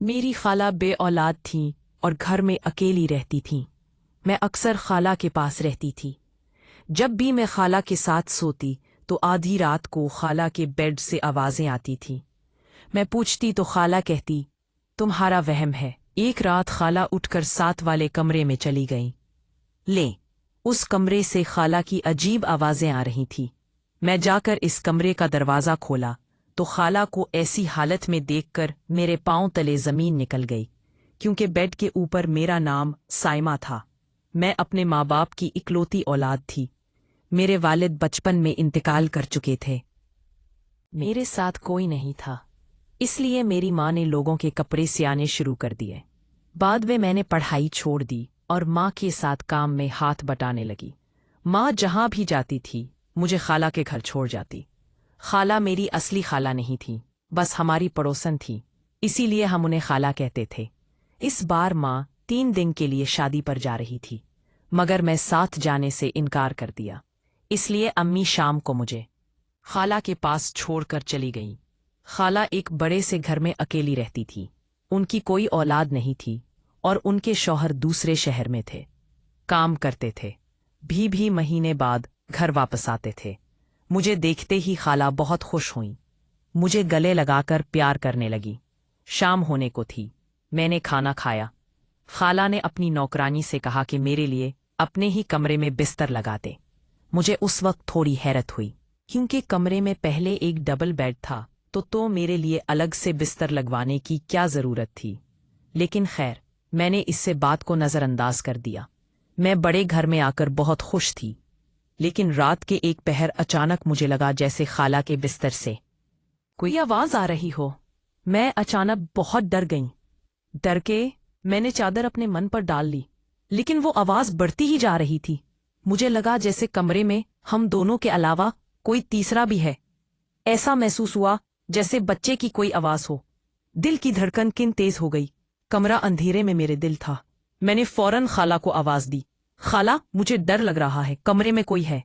मेरी खाला बे औलाद थीं और घर में अकेली रहती थीं। मैं अक्सर खाला के पास रहती थी। जब भी मैं खाला के साथ सोती तो आधी रात को खाला के बेड से आवाजें आती थीं। मैं पूछती तो खाला कहती, तुम्हारा वहम है। एक रात खाला उठकर साथ वाले कमरे में चली गईं। उस कमरे से खाला की अजीब आवाजें आ रही थीं। मैं जाकर इस कमरे का दरवाज़ा खोला तो खाला को ऐसी हालत में देखकर मेरे पांव तले ज़मीन निकल गई, क्योंकि बेड के ऊपर मेरा नाम साइमा था। मैं अपने माँ बाप की इकलौती औलाद थी। मेरे वालिद बचपन में इंतकाल कर चुके थे। मेरे साथ कोई नहीं था, इसलिए मेरी माँ ने लोगों के कपड़े सियाने शुरू कर दिए। बाद में मैंने पढ़ाई छोड़ दी और माँ के साथ काम में हाथ बटाने लगी। माँ जहाँ भी जाती थी मुझे खाला के घर छोड़ जाती। खाला मेरी असली खाला नहीं थी, बस हमारी पड़ोसन थी, इसीलिए हम उन्हें खाला कहते थे। इस बार माँ 3 दिन के लिए शादी पर जा रही थी, मगर मैं साथ जाने से इनकार कर दिया। इसलिए अम्मी शाम को मुझे खाला के पास छोड़कर चली गईं। खाला एक बड़े से घर में अकेली रहती थी। उनकी कोई औलाद नहीं थी और उनके शौहर दूसरे शहर में थे, काम करते थे। भी महीने बाद घर वापस आते थे। मुझे देखते ही खाला बहुत खुश हुईं। मुझे गले लगाकर प्यार करने लगी। शाम होने को थी, मैंने खाना खाया। खाला ने अपनी नौकरानी से कहा कि मेरे लिए अपने ही कमरे में बिस्तर लगा दे। मुझे उस वक्त थोड़ी हैरत हुई, क्योंकि कमरे में पहले एक डबल बेड था, तो मेरे लिए अलग से बिस्तर लगवाने की क्या ज़रूरत थी। लेकिन खैर, मैंने इससे बात को नज़रअंदाज कर दिया। मैं बड़े घर में आकर बहुत खुश थी, लेकिन रात के एक पहर अचानक मुझे लगा जैसे खाला के बिस्तर से कोई आवाज़ आ रही हो। मैं अचानक बहुत डर गई। डर के मैंने चादर अपने मन पर डाल ली, लेकिन वो आवाज़ बढ़ती ही जा रही थी। मुझे लगा जैसे कमरे में हम दोनों के अलावा कोई तीसरा भी है। ऐसा महसूस हुआ जैसे बच्चे की कोई आवाज़ हो। दिल की धड़कन किन तेज हो गई। कमरा अंधेरे में मेरे दिल था। मैंने फौरन खाला को आवाज़ दी, खाला मुझे डर लग रहा है, कमरे में कोई है।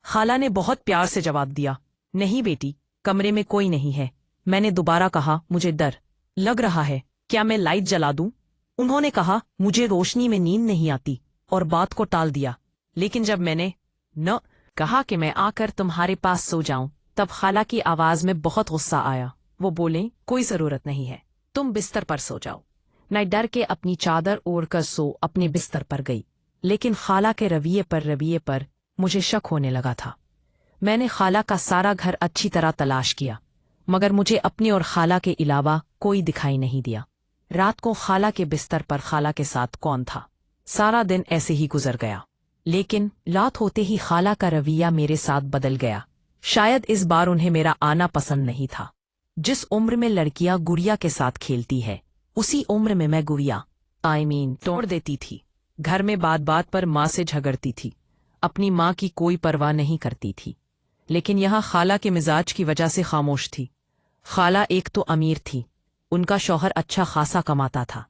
खाला ने बहुत प्यार से जवाब दिया, नहीं बेटी, कमरे में कोई नहीं है। मैंने दोबारा कहा, मुझे डर लग रहा है, क्या मैं लाइट जला दूं? उन्होंने कहा, मुझे रोशनी में नींद नहीं आती, और बात को टाल दिया। लेकिन जब मैंने न कहा कि मैं आकर तुम्हारे पास सो जाऊं, तब खाला की आवाज में बहुत गुस्सा आया। वो बोले, कोई जरूरत नहीं है, तुम बिस्तर पर सो जाओ। मैं डर के अपनी चादर ओढ़कर सो अपने बिस्तर पर गई। लेकिन खाला के रवैये पर मुझे शक होने लगा था। मैंने खाला का सारा घर अच्छी तरह तलाश किया, मगर मुझे अपनी और खाला के अलावा कोई दिखाई नहीं दिया। रात को खाला के बिस्तर पर खाला के साथ कौन था? सारा दिन ऐसे ही गुजर गया, लेकिन रात होते ही खाला का रवैया मेरे साथ बदल गया। शायद इस बार उन्हें मेरा आना पसंद नहीं था। जिस उम्र में लड़कियां गुड़िया के साथ खेलती है, उसी उम्र में मैं गुड़िया तोड़ देती थी। घर में बात बात पर माँ से झगड़ती थी, अपनी माँ की कोई परवाह नहीं करती थी। लेकिन यहाँ खाला के मिजाज की वजह से खामोश थी। खाला एक तो अमीर थी, उनका शौहर अच्छा खासा कमाता था।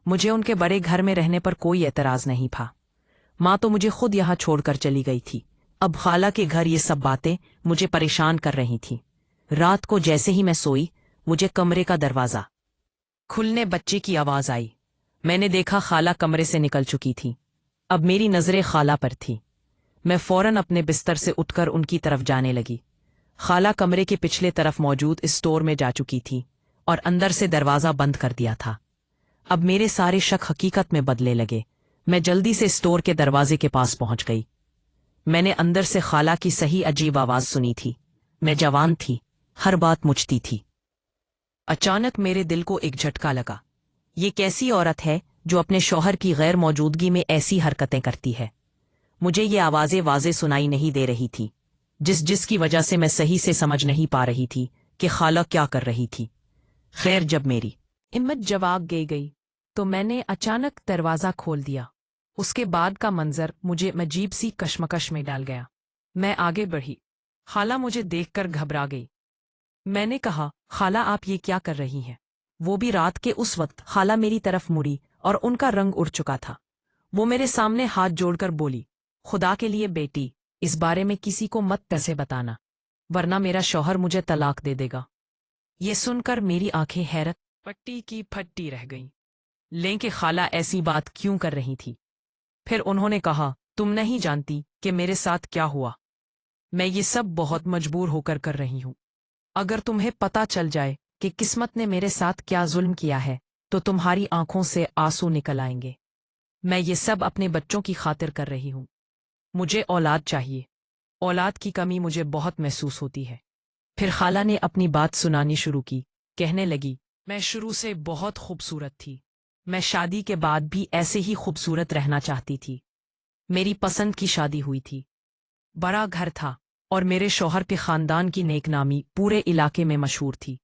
मुझे उनके बड़े घर में रहने पर कोई एतराज नहीं था। माँ तो मुझे खुद यहाँ छोड़कर चली गई थी। अब खाला के घर ये सब बातें मुझे परेशान कर रही थीं। रात को जैसे ही मैं सोई, मुझे कमरे का दरवाज़ा खुलने बच्चे की आवाज़ आई। मैंने देखा खाला कमरे से निकल चुकी थी। अब मेरी नज़रें खाला पर थी। मैं फौरन अपने बिस्तर से उठकर उनकी तरफ जाने लगी। खाला कमरे के पिछले तरफ मौजूद स्टोर में जा चुकी थी और अंदर से दरवाज़ा बंद कर दिया था। अब मेरे सारे शक हकीकत में बदले लगे। मैं जल्दी से स्टोर के दरवाजे के पास पहुंच गई। मैंने अंदर से खाला की सही अजीब आवाज़ सुनी थी। मैं जवान थी, हर बात मुझती थी। अचानक मेरे दिल को एक झटका लगा। ये कैसी औरत है जो अपने शौहर की गैर मौजूदगी में ऐसी हरकतें करती है? मुझे ये आवाज़ें वाज़े सुनाई नहीं दे रही थी, जिसकी वजह से मैं सही से समझ नहीं पा रही थी कि खाला क्या कर रही थी। खैर, जब मेरी हिम्मत जवाब गई तो मैंने अचानक दरवाज़ा खोल दिया। उसके बाद का मंजर मुझे अजीब सी कश्मकश में डाल गया। मैं आगे बढ़ी। खाला मुझे देखकर घबरा गई। मैंने कहा, खाला आप ये क्या कर रही हैं? वो भी रात के उस वक्त। खाला मेरी तरफ मुड़ी और उनका रंग उड़ चुका था। वो मेरे सामने हाथ जोड़कर बोली, खुदा के लिए बेटी, इस बारे में किसी को मत कैसे बताना, वरना मेरा शौहर मुझे तलाक दे देगा। ये सुनकर मेरी आंखें हैरत پٹی کی پھٹی رہ گئی۔ لیکن خالہ ایسی بات کیوں کر رہی تھی؟ پھر انہوں نے کہا، تم نہیں جانتی کہ میرے ساتھ کیا ہوا؟ میں یہ سب بہت مجبور ہو کر کر رہی ہوں۔ اگر تمہیں پتہ چل جائے کہ قسمت نے میرے ساتھ کیا ظلم کیا ہے تو تمہاری آنکھوں سے آنسو نکل آئیں گے۔ میں یہ سب اپنے بچوں کی خاطر کر رہی ہوں۔ مجھے اولاد چاہیے۔ اولاد کی کمی مجھے بہت محسوس ہوتی ہے۔ پھر خالہ نے اپنی بات سنانی شروع کی، کہنے لگی، میں شروع سے بہت خوبصورت تھی۔ میں شادی کے بعد بھی ایسے ہی خوبصورت رہنا چاہتی تھی۔ میری پسند کی شادی ہوئی تھی، بڑا گھر تھا اور میرے شوہر کے خاندان کی نیک نامی پورے علاقے میں مشہور تھی۔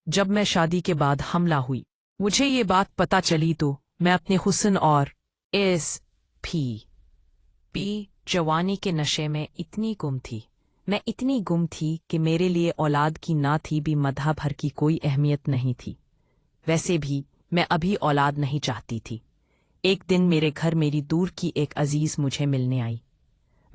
جب میں شادی کے بعد حاملہ ہوئی، مجھے یہ بات پتہ چلی تو میں اپنے حسن اور ایس پی جوانی کے نشے میں اتنی گم تھی۔ میں اتنی گم تھی کہ میرے لیے اولاد کی نہ تھی بھی مدح بھر کی کوئی اہمیت نہیں تھی۔ ویسے بھی میں ابھی اولاد نہیں چاہتی تھی۔ ایک دن میرے گھر میری دور کی ایک عزیز مجھے ملنے آئی۔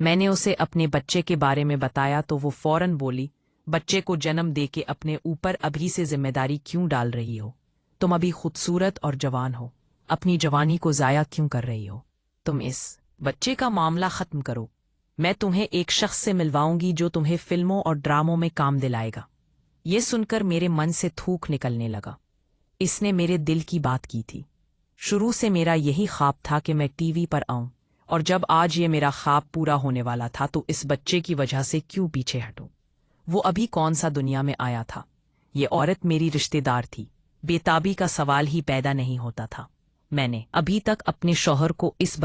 میں نے اسے اپنے بچے کے بارے میں بتایا تو وہ فوراً بولی، بچے کو جنم دے کے اپنے اوپر ابھی سے ذمہ داری کیوں ڈال رہی ہو؟ تم ابھی خوبصورت اور جوان ہو، اپنی جوانی کو ضائع کیوں کر رہی ہو؟ تم اس بچے کا معاملہ ختم کرو۔ میں تمہیں ایک شخص سے ملواؤں گی جو تمہیں فلموں اور ڈراموں میں کام دلائے گا۔ یہ سن کر میرے من سے تھوک نکلنے لگا۔ اس نے میرے دل کی بات کی تھی۔ شروع سے میرا یہی خواب تھا کہ میں ٹی وی پر آؤں، اور جب آج یہ میرا خواب پورا ہونے والا تھا تو اس بچے کی وجہ سے کیوں پیچھے ہٹوں؟ وہ ابھی کون سا دنیا میں آیا تھا؟ یہ عورت میری رشتہ دار تھی۔ بے تابی کا سوال ہی پیدا نہیں ہوتا تھا۔ میں نے ابھی تک اپنے شوہر کو اس